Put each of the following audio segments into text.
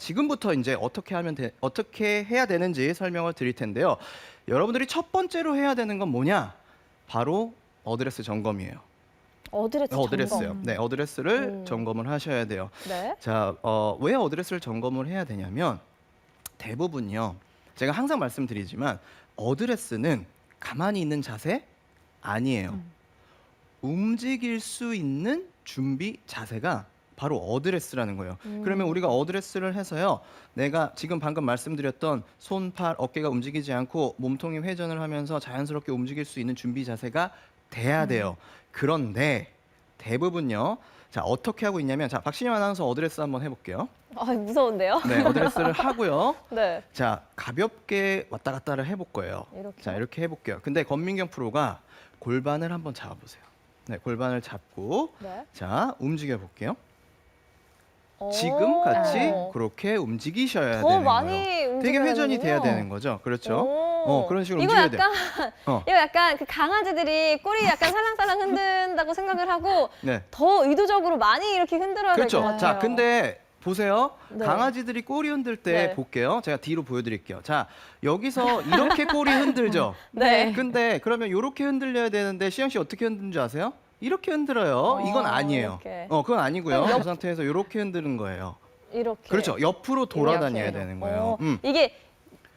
지금부터 이제 어떻게 해야 되는지 설명을 드릴 텐데요. 여러분들이 첫 번째로 해야 되는 건 뭐냐? 바로 어드레스 점검이에요. 어드레스요. 어드레스요. 네, 어드레스를 점검을 하셔야 돼요. 네. 자, 왜 어드레스를 점검을 해야 되냐면 대부분요. 제가 항상 말씀드리지만 어드레스는 가만히 있는 자세 아니에요. 움직일 수 있는 준비 자세가 바로 어드레스라는 거예요. 그러면 우리가 어드레스를 해서요. 내가 지금 방금 말씀드렸던 손, 팔, 어깨가 움직이지 않고 몸통이 회전을 하면서 자연스럽게 움직일 수 있는 준비 자세가 돼야 돼요. 그런데 대부분요. 자, 어떻게 하고 있냐면 자, 박신영 아나운서 어드레스 한번 해볼게요. 아, 무서운데요? 네, 어드레스를 하고요. 네. 자, 가볍게 왔다 갔다를 해볼 거예요. 이렇게요? 자, 이렇게 해볼게요. 근데 권민경 프로가 골반을 한번 잡아보세요. 네, 골반을 잡고 네. 자, 움직여 볼게요. 오. 지금 같이 그렇게 움직이셔야 더 되는 많이 거예요. 되게 움직여야 회전이 돼야 되는군요. 되는 거죠. 그렇죠? 오. 그런 식으로 이거 움직여야 돼요. 약간 어. 이거 약간 그 강아지들이 꼬리 약간 살랑살랑 흔든다고 생각을 하고 네. 더 의도적으로 많이 이렇게 흔들어야 될 것 그렇죠. 같아요. 자, 근데 보세요. 네. 강아지들이 꼬리 흔들 때 네. 볼게요. 제가 뒤로 보여드릴게요. 자, 여기서 이렇게 꼬리 흔들죠. 네. 근데 그러면 이렇게 흔들려야 되는데 시영 씨 어떻게 흔드는 줄 아세요? 이렇게 흔들어요. 이건 아니에요. 이렇게. 그건 아니고요. 이 상태에서 이렇게 흔드는 거예요. 이렇게. 그렇죠. 옆으로 돌아다녀야 이렇게. 되는 거예요. 이게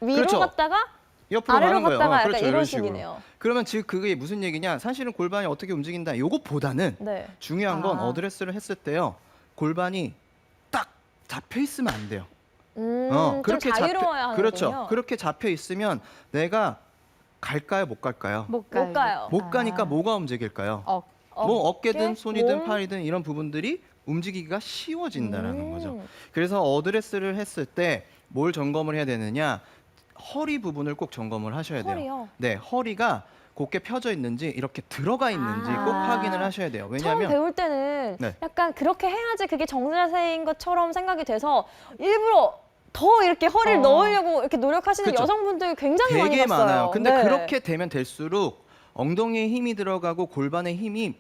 위로 그렇죠. 갔다가 옆으로 아래로 가는 거예요. 갔다가 약간 그렇죠. 이런 식으로. 식이네요. 그러면 즉 그게 무슨 얘기냐? 사실은 골반이 어떻게 움직인다. 요것보다는 네. 중요한 건 어드레스를 했을 때요. 골반이 딱 잡혀 있으면 안 돼요. 좀 자유로워야 하는군요. 그렇죠. 그렇게 잡혀 있으면 내가 갈까요, 못 갈까요? 못 가요. 못 가니까 뭐가 움직일까요? 뭐 어깨든 손이든 팔이든 이런 부분들이 움직이기가 쉬워진다라는 거죠. 그래서 어드레스를 했을 때 뭘 점검을 해야 되느냐? 허리 부분을 꼭 점검을 하셔야 돼요. 허리요? 네, 허리가 곧게 펴져 있는지 이렇게 들어가 있는지 꼭 확인을 하셔야 돼요. 처음 왜냐하면 배울 때는 네. 약간 그렇게 해야지 그게 정자세인 것처럼 생각이 돼서 일부러 더 이렇게 허리를 넣으려고 이렇게 노력하시는 그쵸. 여성분들 굉장히 많이 되게 봤어요. 많아요. 근데 네. 그렇게 되면 될수록 엉덩이에 힘이 들어가고 골반에 힘이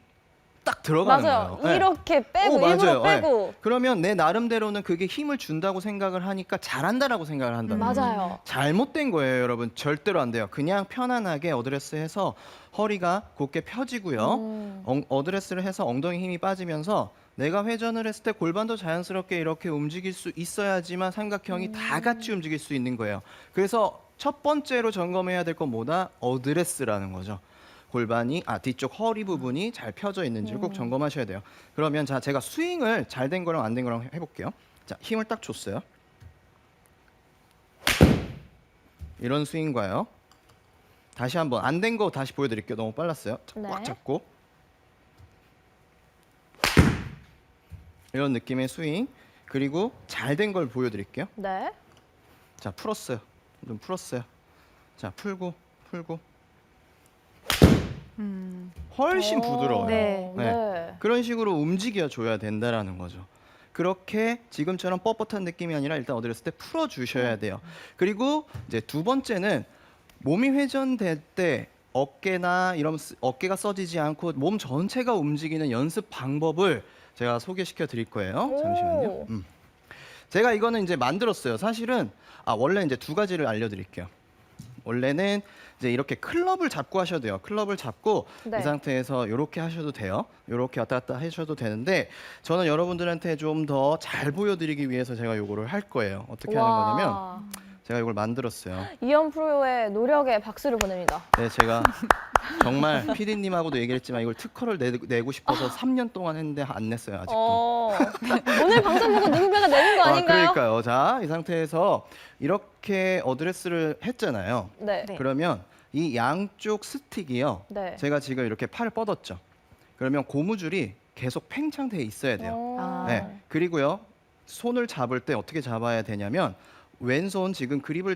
딱 들어가는 맞아요. 거예요. 네. 이렇게 빼고 맞아요. 일부러 네. 빼고. 그러면 내 나름대로는 그게 힘을 준다고 생각을 하니까 잘한다라고 생각을 한다는 거예요. 맞아요. 잘못된 거예요, 여러분. 절대로 안 돼요. 그냥 편안하게 어드레스 해서 허리가 곧게 펴지고요. 어드레스를 해서 엉덩이 힘이 빠지면서 내가 회전을 했을 때 골반도 자연스럽게 이렇게 움직일 수 있어야지만 삼각형이 다 같이 움직일 수 있는 거예요. 그래서 첫 번째로 점검해야 될 건 뭐다? 어드레스라는 거죠. 골반이 뒤쪽 허리 부분이 잘 펴져 있는지를 꼭 점검하셔야 돼요. 그러면 자, 제가 스윙을 잘 된 거랑 안 된 거랑 해볼게요. 자, 힘을 딱 줬어요. 이런 스윙과요. 다시 한번 안 된 거 다시 보여드릴게요. 너무 빨랐어요. 자, 꽉 네. 잡고 이런 느낌의 스윙. 그리고 잘 된 걸 보여드릴게요. 네. 자, 풀었어요. 좀 풀었어요. 자, 풀고 훨씬 부드러워요. 네. 네. 네. 그런 식으로 움직여 줘야 된다라는 거죠. 그렇게 지금처럼 뻣뻣한 느낌이 아니라 일단 어드레스 때 풀어 주셔야 돼요. 그리고 이제 두 번째는 몸이 회전될 때 어깨나 이런 어깨가 써지지 않고 몸 전체가 움직이는 연습 방법을 제가 소개시켜 드릴 거예요. 잠시만요. 제가 이거는 이제 만들었어요. 사실은 원래 이제 두 가지를 알려드릴게요. 원래는 이제 이렇게 클럽을 잡고 하셔도 돼요. 클럽을 잡고 네. 이 상태에서 이렇게 하셔도 돼요. 이렇게 왔다 갔다 하셔도 되는데 저는 여러분들한테 좀 더 잘 보여드리기 위해서 제가 이거를 할 거예요. 어떻게 하는 거냐면 제가 이걸 만들었어요. 이현 프로의 노력에 박수를 보냅니다. 네, 제가 정말 PD님하고도 얘기했지만 이걸 특허를 내고 싶어서 3년 동안 했는데 안 냈어요, 아직도. 오늘 방송 보고 누군가가 내는 거 아닌가요? 그러니까요. 자, 이 상태에서 이렇게 어드레스를 했잖아요. 네. 그러면 이 양쪽 스틱이요. 네. 제가 지금 이렇게 팔을 뻗었죠. 그러면 고무줄이 계속 팽창돼 있어야 돼요. 네. 그리고요. 손을 잡을 때 어떻게 잡아야 되냐면 왼손 지금 그립이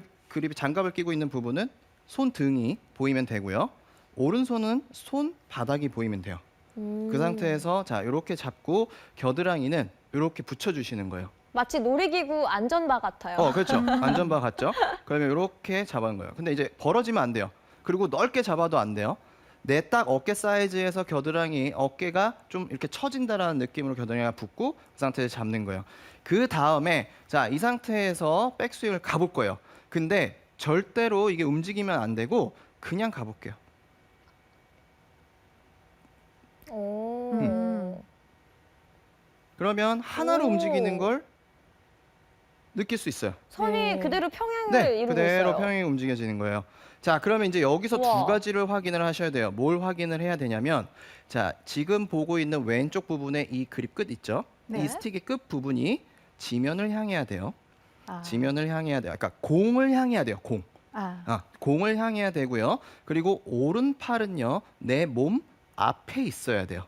장갑을 끼고 있는 부분은 손등이 보이면 되고요. 오른손은 손 바닥이 보이면 돼요. 그 상태에서 자, 이렇게 잡고 겨드랑이는 이렇게 붙여 주시는 거예요. 마치 놀이기구 안전바 같아요. 그렇죠. 안전바 같죠? 그러면 이렇게 잡아는 거예요. 근데 이제 벌어지면 안 돼요. 그리고 넓게 잡아도 안 돼요. 내 딱 어깨 사이즈에서 겨드랑이 어깨가 좀 이렇게 처진다라는 느낌으로 겨드랑이가 붙고 그 상태에서 잡는 거예요. 그 다음에 자, 이 상태에서 백스윙을 가볼 거예요. 근데 절대로 이게 움직이면 안 되고 그냥 가볼게요. 오. 그러면 하나로 오. 움직이는 걸 느낄 수 있어요. 선이 네. 그대로 평행을 네, 이루고 그대로 있어요. 평행이 움직여지는 거예요. 자, 그러면 이제 여기서 우와. 두 가지를 확인을 하셔야 돼요. 뭘 확인을 해야 되냐면, 자, 지금 보고 있는 왼쪽 부분에 이 그립 끝 있죠? 네. 이 스틱의 끝 부분이 지면을 향해야 돼요. 아. 지면을 향해야 돼요. 그러니까 공을 향해야 돼요. 공. 공을 향해야 되고요. 그리고 오른팔은요, 내 몸 앞에 있어야 돼요.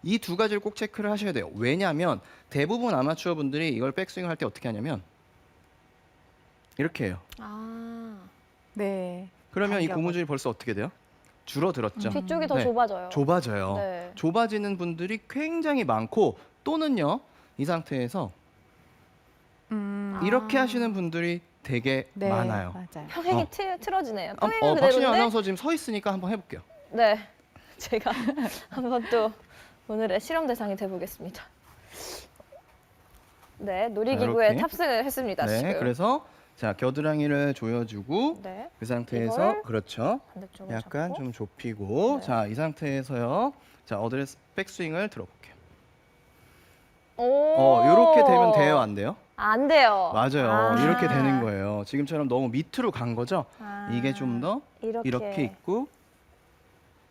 이 두 가지를 꼭 체크를 하셔야 돼요. 왜냐하면 대부분 아마추어 분들이 이걸 백스윙 할 때 어떻게 하냐면 이렇게 해요. 아. 네. 그러면 이 당겨서. 고무줄이 벌써 어떻게 돼요? 줄어들었죠. 뒤쪽이 더 네. 좁아져요. 좁아져요. 네. 좁아지는 분들이 굉장히 많고 또는요, 이 상태에서 이렇게 아. 하시는 분들이 되게 네, 많아요. 맞아요. 평행이 틀어지네요. 평행은 박신영 그대로인데. 아나운서 지금 서 있으니까 한번 해볼게요. 네. 제가 한번 또 오늘의 실험 대상이 돼 보겠습니다. 네, 놀이기구에 이렇게. 탑승을 했습니다. 네, 지금. 그래서 자, 겨드랑이를 조여주고 네, 그 상태에서 이걸 그렇죠. 반대쪽으로 약간 잡고. 좀 좁히고 네. 자, 이 상태에서요. 자, 어드레스 백스윙을 들어볼게요. 오. 이렇게 되면 돼요, 안 돼요? 안 돼요. 맞아요. 아. 이렇게 되는 거예요. 지금처럼 너무 밑으로 간 거죠. 아. 이게 좀 더 이렇게 있고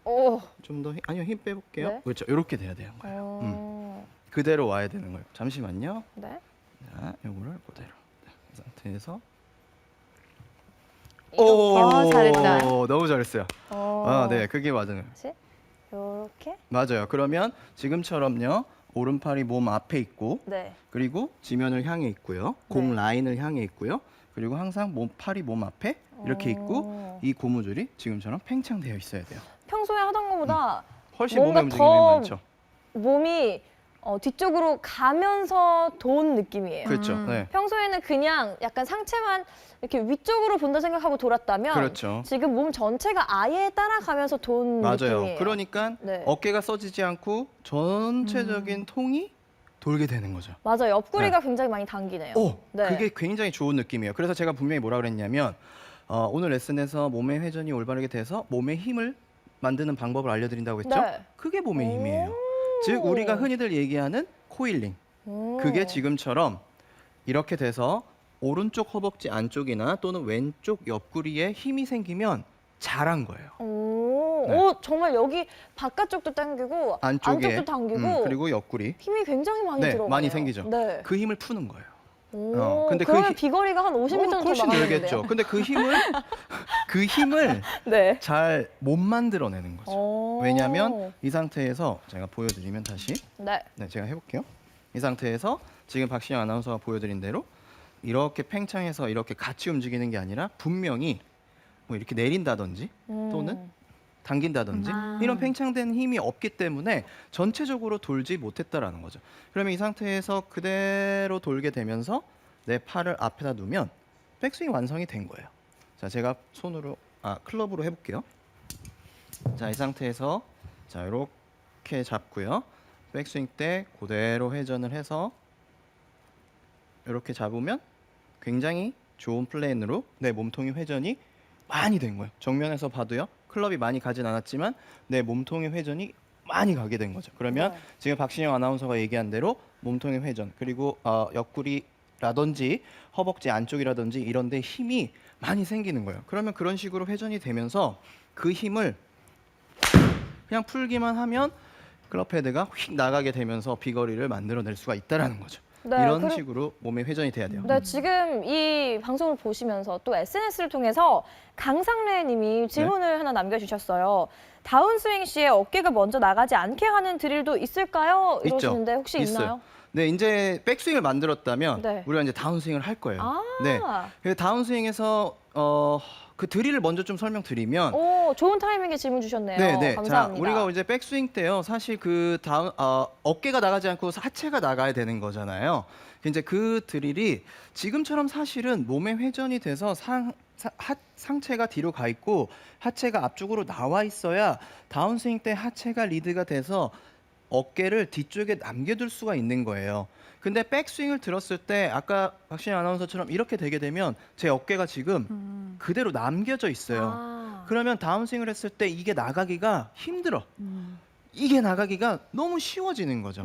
오. 좀 더 아니요, 힘 빼볼게요. 네. 그렇죠. 이렇게 돼야 되는 거예요. 오. 그대로 와야 되는 거예요. 잠시만요. 네. 자, 요거를 그대로 이 상태에서 이렇게. 잘했다. 너무 잘했어요. 어. 네, 그게 맞아요. 다시 이렇게. 맞아요. 그러면 지금처럼요, 오른팔이 몸 앞에 있고, 네. 그리고 지면을 향해 있고요, 공 네. 라인을 향해 있고요, 그리고 항상 팔이 몸 앞에 이렇게 있고, 오. 이 고무줄이 지금처럼 팽창되어 있어야 돼요. 평소에 하던 것보다 훨씬 몸의 뭔가 움직임이 더 많죠. 몸이 뒤쪽으로 가면서 돈 느낌이에요. 그렇죠. 네. 평소에는 그냥 약간 상체만 이렇게 위쪽으로 본다 생각하고 돌았다면 그렇죠. 지금 몸 전체가 아예 따라가면서 돈 맞아요. 느낌이에요. 그러니까 네. 어깨가 써지지 않고 전체적인 통이 돌게 되는 거죠. 맞아요. 옆구리가 굉장히 많이 당기네요. 네. 그게 굉장히 좋은 느낌이에요. 그래서 제가 분명히 뭐라 그랬냐면 오늘 레슨에서 몸의 회전이 올바르게 돼서 몸의 힘을 만드는 방법을 알려드린다고 했죠. 네. 그게 몸의 힘이에요. 즉 우리가 흔히들 얘기하는 코일링. 그게 지금처럼 이렇게 돼서 오른쪽 허벅지 안쪽이나 또는 왼쪽 옆구리에 힘이 생기면 잘한 거예요. 오, 네. 오, 정말 여기 바깥쪽도 당기고 안쪽에 안쪽도 당기고 그리고 옆구리 힘이 굉장히 많이 네, 들어가요. 많이 생기죠. 네. 그 힘을 푸는 거예요. 오, 근데 그 그러면 힘- 비거리가 한 50m 는 더 훨씬 나가겠는데요. 늘겠죠. 근데 그 힘을 네. 잘 못 만들어내는 거죠. 오. 왜냐하면 이 상태에서 제가 보여드리면 다시 네. 네, 제가 해볼게요. 이 상태에서 지금 박신영 아나운서가 보여드린 대로 이렇게 팽창해서 이렇게 같이 움직이는 게 아니라 분명히 뭐 이렇게 내린다든지 또는 당긴다든지 이런 팽창된 힘이 없기 때문에 전체적으로 돌지 못했다라는 거죠. 그러면 이 상태에서 그대로 돌게 되면서 내 팔을 앞에다 두면 백스윙 완성이 된 거예요. 자, 제가 클럽으로 해볼게요. 자, 이 상태에서 자, 이렇게 잡고요. 백스윙 때 그대로 회전을 해서 이렇게 잡으면 굉장히 좋은 플레인으로 내 몸통이 회전이 많이 된 거예요. 정면에서 봐도요. 클럽이 많이 가진 않았지만 내 몸통의 회전이 많이 가게 된 거죠. 그러면 네. 지금 박신영 아나운서가 얘기한 대로 몸통의 회전 그리고 옆구리라든지 허벅지 안쪽이라든지 이런 데 힘이 많이 생기는 거예요. 그러면 그런 식으로 회전이 되면서 그 힘을 그냥 풀기만 하면 클럽 헤드가 휙 나가게 되면서 비거리를 만들어낼 수가 있다라는 거죠. 네, 이런 식으로 몸의 회전이 돼야 돼요. 네, 지금 이 방송을 보시면서 또 SNS를 통해서 강상래 님이 질문을 하나 남겨주셨어요. 다운스윙 시에 어깨가 먼저 나가지 않게 하는 드릴도 있을까요? 있죠. 이러시는데 혹시 있어요. 있나요? 네, 이제 백스윙을 만들었다면 네. 우리가 이제 다운스윙을 할 거예요. 아, 네. 그래서 다운스윙에서 그 드릴을 먼저 좀 설명드리면 오, 좋은 타이밍에 질문 주셨네요. 네. 감사합니다. 자, 우리가 이제 백스윙 때요. 사실 그 다운 어깨가 나가지 않고 하체가 나가야 되는 거잖아요. 이제 그 드릴이 지금처럼 사실은 몸의 회전이 돼서 상체가 뒤로 가 있고 하체가 앞쪽으로 나와 있어야 다운스윙 때 하체가 리드가 돼서 어깨를 뒤쪽에 남겨둘 수가 있는 거예요. 근데 백스윙을 들었을 때 아까 박신영 아나운서처럼 이렇게 되게 되면 제 어깨가 지금 그대로 남겨져 있어요. 아. 그러면 다운스윙을 했을 때 이게 나가기가 힘들어. 이게 나가기가 너무 쉬워지는 거죠.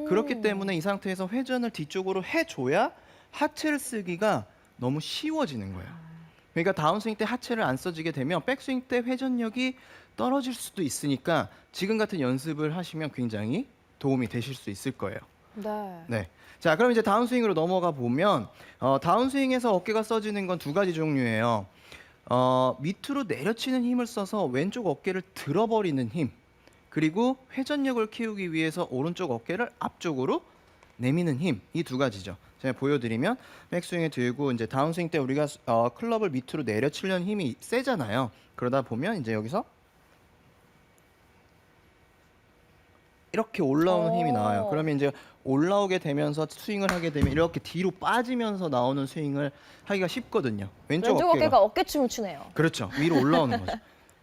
그렇기 때문에 이 상태에서 회전을 뒤쪽으로 해줘야 하체를 쓰기가 너무 쉬워지는 거예요. 그러니까 다운스윙 때 하체를 안 써지게 되면 백스윙 때 회전력이 떨어질 수도 있으니까 지금 같은 연습을 하시면 굉장히 도움이 되실 수 있을 거예요. 네. 네. 자, 그럼 이제 다운스윙으로 넘어가 보면 다운스윙에서 어깨가 써지는 건 두 가지 종류예요. 밑으로 내려치는 힘을 써서 왼쪽 어깨를 들어버리는 힘, 그리고 회전력을 키우기 위해서 오른쪽 어깨를 앞쪽으로 내미는 힘, 이 두 가지죠. 제가 보여드리면 백스윙에 들고 이제 다운스윙 때 우리가 클럽을 밑으로 내려치려는 힘이 세잖아요. 그러다 보면 이제 여기서 이렇게 올라오는 힘이 나와요. 그러면 이제 올라오게 되면서 스윙을 하게 되면 이렇게 뒤로 빠지면서 나오는 스윙을 하기가 쉽거든요. 왼쪽 어깨가 어깨춤을 추네요. 그렇죠. 위로 올라오는 거죠.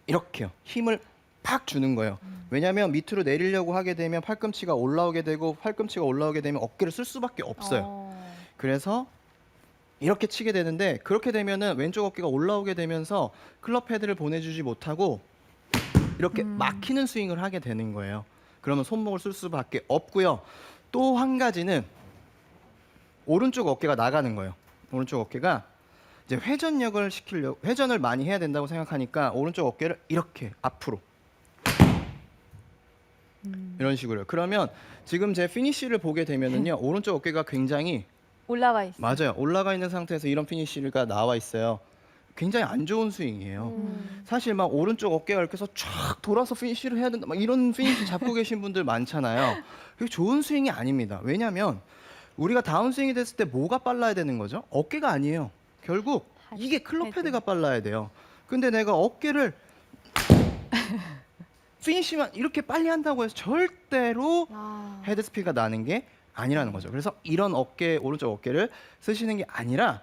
이렇게요. 힘을 팍 주는 거예요. 왜냐하면 밑으로 내리려고 하게 되면 팔꿈치가 올라오게 되고 팔꿈치가 올라오게 되면 어깨를 쓸 수밖에 없어요. 그래서 이렇게 치게 되는데 그렇게 되면은 왼쪽 어깨가 올라오게 되면서 클럽 헤드를 보내주지 못하고 이렇게 막히는 스윙을 하게 되는 거예요. 그러면 손목을 쓸 수밖에 없고요. 또 한 가지는 오른쪽 어깨가 나가는 거예요. 오른쪽 어깨가 이제 회전을 많이 해야 된다고 생각하니까 오른쪽 어깨를 이렇게 앞으로 이런 식으로요. 그러면 지금 제 피니쉬를 보게 되면은요, 오른쪽 어깨가 굉장히 올라가 있어요. 맞아요. 올라가 있는 상태에서 이런 피니쉬가 나와 있어요. 굉장히 안 좋은 스윙이에요. 사실 막 오른쪽 어깨가 이렇게 해서 쫙 돌아서 피니쉬를 해야 된다, 막 이런 피니쉬 잡고 계신 분들 많잖아요. 그게 좋은 스윙이 아닙니다. 왜냐하면 우리가 다운스윙이 됐을 때 뭐가 빨라야 되는 거죠? 어깨가 아니에요. 결국 이게 클럽 헤드가 빨라야 돼요. 근데 내가 어깨를 피니쉬만 이렇게 빨리 한다고 해서 절대로 헤드 스피드가 나는 게 아니라는 거죠. 그래서 이런 오른쪽 어깨를 쓰시는 게 아니라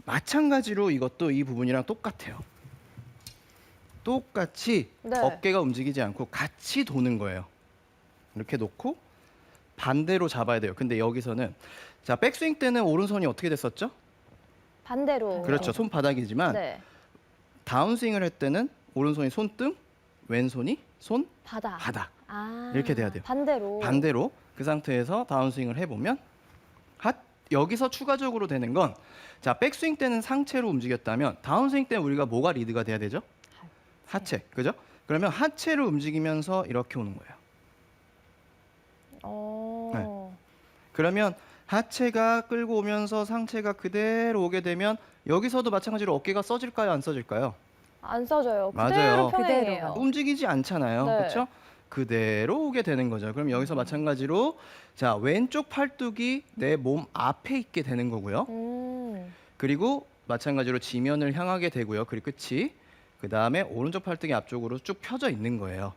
마찬가지로 이것도 이 부분이랑 똑같아요. 똑같이 네. 어깨가 움직이지 않고 같이 도는 거예요. 이렇게 놓고 반대로 잡아야 돼요. 근데 여기서는 자, 백스윙 때는 오른손이 어떻게 됐었죠? 반대로. 그렇죠. 손바닥이지만 네. 다운스윙을 할 때는 오른손이 손등, 왼손이 바닥. 바닥. 아, 이렇게 돼야 돼요. 반대로. 그 상태에서 다운스윙을 해보면 여기서 추가적으로 되는 건 자, 백스윙 때는 상체로 움직였다면 다운스윙 때는 우리가 뭐가 리드가 돼야 되죠? 하체. 그죠? 그러면 하체를 움직이면서 이렇게 오는 거예요. 그러면 하체가 끌고 오면서 상체가 그대로 오게 되면 여기서도 마찬가지로 어깨가 써질까요? 안 써질까요? 안 써져요. 맞아요. 그대로 평행이에요. 움직이지 않잖아요. 네. 그렇죠? 그대로 오게 되는 거죠. 그럼 여기서 마찬가지로 자, 왼쪽 팔뚝이 내 몸 앞에 있게 되는 거고요. 그리고 마찬가지로 지면을 향하게 되고요. 그리고 끝이 그 다음에 오른쪽 팔뚝이 앞쪽으로 쭉 펴져 있는 거예요.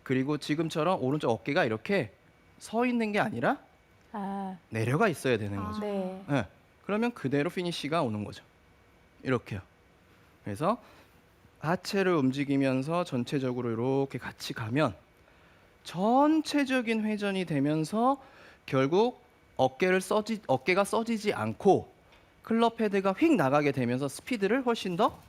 그리고 지금처럼 오른쪽 어깨가 이렇게 서 있는 게 아니라 내려가 있어야 되는 거죠. 네. 네. 그러면 그대로 피니쉬가 오는 거죠. 이렇게요. 그래서 하체를 움직이면서 전체적으로 이렇게 같이 가면 전체적인 회전이 되면서 결국 어깨가 써지지 않고 클럽 헤드가 휙 나가게 되면서 스피드를 훨씬 더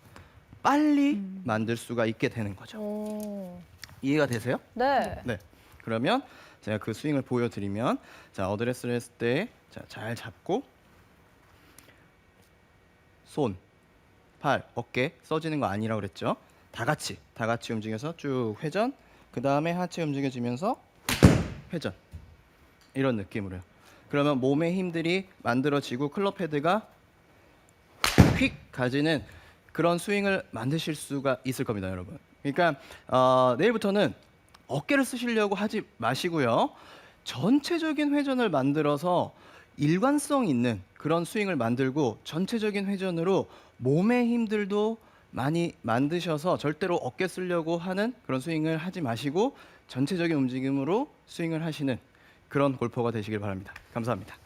빨리 만들 수가 있게 되는 거죠. 이해가 되세요? 네. 네. 그러면 제가 그 스윙을 보여드리면 자, 어드레스를 했을 때 잘 잡고 손, 팔, 어깨 써지는 거 아니라고 그랬죠. 다 같이 움직여서 쭉 회전, 그 다음에 하체 움직여지면서 회전, 이런 느낌으로요. 그러면 몸의 힘들이 만들어지고 클럽 헤드가 휙 가지는 그런 스윙을 만드실 수가 있을 겁니다, 여러분. 그러니까 내일부터는 어깨를 쓰시려고 하지 마시고요. 전체적인 회전을 만들어서 일관성 있는 그런 스윙을 만들고 전체적인 회전으로 몸의 힘들도 많이 만드셔서 절대로 어깨 쓰려고 하는 그런 스윙을 하지 마시고 전체적인 움직임으로 스윙을 하시는 그런 골퍼가 되시길 바랍니다. 감사합니다.